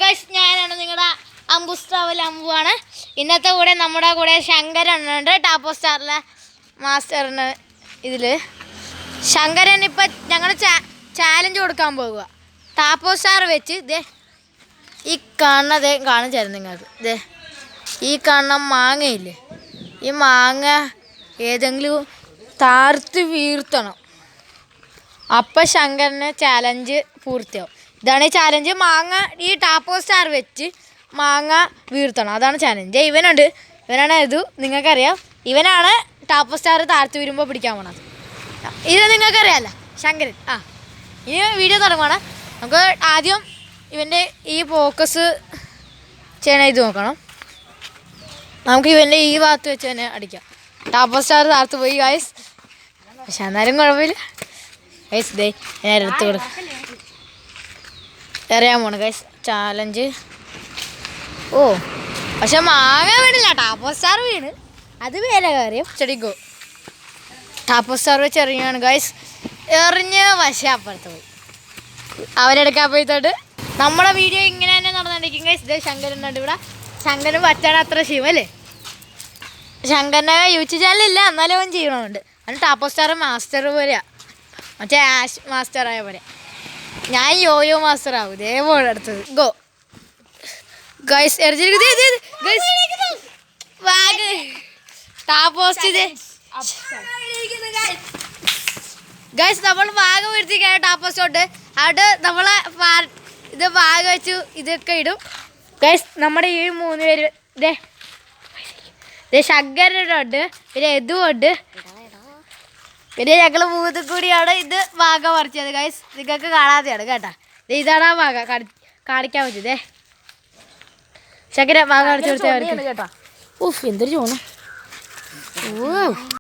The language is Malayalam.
ഗൈസ്, ഞാനാണ് നിങ്ങളുടെ അമ്പുസ്ട്രാവൽ അമ്പുവാണ്. ഇന്നത്തെ കൂടെ നമ്മുടെ കൂടെ ശങ്കരനുണ്ട്, ടാപ്പോ സ്റ്റാറിലെ മാസ്റ്ററിന്. ഇതിൽ ശങ്കരൻ ഇപ്പം ഞങ്ങൾ ചാലഞ്ച് കൊടുക്കാൻ പോകുക. ടാപ്പോ സ്റ്റാർ വെച്ച് ദേ ഈ കാണുന്നതേ കാണിച്ചായിരുന്നു നിങ്ങൾക്ക്. ദേ ഈ കാണുന്ന മാങ്ങയില്ലേ, ഈ മാങ്ങ ഏതെങ്കിലും താർത്ത് വീഴ്ത്തണം. അപ്പം ശങ്കരന് ചാലഞ്ച് പൂർത്തിയാവും. ഇതാണ് ഈ ചാലഞ്ച്. മാങ്ങ ഈ ടാപ്പോ സ്റ്റാർ വെച്ച് മാങ്ങ വീഴ്ത്തണം, അതാണ് ചാലഞ്ച്. ഇവനാണ് ഇത്, നിങ്ങൾക്കറിയാം. ഇവനാണ് ടാപ്പോ സ്റ്റാർ താഴ്ത്തി വീഴുമ്പോൾ പിടിക്കാൻ പോണത്. ഇത് നിങ്ങൾക്കറിയാമല്ല, ശങ്കരൻ. ഇനി വീഡിയോ തുടങ്ങുവാണ്. നമുക്ക് ആദ്യം ഇവൻ്റെ ഈ ഫോക്കസ് ചെയ്യണ ഇത് നോക്കണം. നമുക്ക് ഇവൻ്റെ ഈ ഭാഗത്ത് വെച്ച് തന്നെ അടിക്കാം. ടാപ്പോ സ്റ്റാർ താഴ്ത്ത് പോയി ഗൈസ്, പക്ഷെ എന്നാലും കുഴപ്പമില്ല ഗൈസ്. ദേ ഞാൻ എടുത്ത് കൊടുക്കാം, എറിയാൻ പോണ് ഗൈസ്. ചാലഞ്ച്. പക്ഷെ മാങ്ങ വീണില്ല, ടാപ്പോ സ്റ്റാർ വീണ്. അത് വേറെ കാര്യം. ചെടിക്കോ ടാപ്പോ സ്റ്റാർ വെച്ച് എറിയാണ് ഗൈസ്. എറിഞ്ഞ് പക്ഷേ അപ്പുറത്ത് പോയി, അവരെടുക്കാൻ പോയിത്തോട്ട്. നമ്മുടെ വീഡിയോ ഇങ്ങനെ തന്നെ നടന്നിരിക്കും ഗൈസ്. ഇതേ ശങ്കരൻ ഉണ്ട് ഇവിടെ. ശങ്കരൻ പറ്റാൻ അത്ര ശിവല്ലേ. ശങ്കരൻ്റെ യൂട്യൂബ് ചാനലില്ല, എന്നാലും അവൻ ചെയ്യണമുണ്ട്. അവൻ ടാപ്പോ സ്റ്റാർ മാസ്റ്റർ പോലെയാണ്, മറ്റേ ആഷ് മാസ്റ്റർ ആയ പോലെ. ഞാൻ യോയോ മാസ്റ്റർ ആവും. ഇതേപോലെ അടുത്തത് ഗോ ഗൈസ്. ഗൈസ് നമ്മൾ വാഗ വീഴ്ത്തിക്കാൻ ടാപ്പോസ്റ്റോട്ട് അവിടെ നമ്മളെ ഇത് വാഗ വെച്ചു ഇതൊക്കെ ഇടും ഗൈസ്. നമ്മുടെ ഈ 3 പേര് ഇതേ ശങ്കരനുണ്ട്, പിന്നെ എതുണ്ട്, പിന്നെ ഞങ്ങൾ 3 കൂടിയാണ് ഇത് വാഗ പറിച്ചത് ഗൈസ്. നിങ്ങൾക്ക് കാണാതെയാണ് കേട്ടാ. ഇതാണ് ആ വാഗ കാണിക്കാൻ പറ്റൂതേ. ശങ്കര വാഗ പറിച്ചു കൊടുത്തേ കേട്ടാ. എന്തൊരു ചോണം.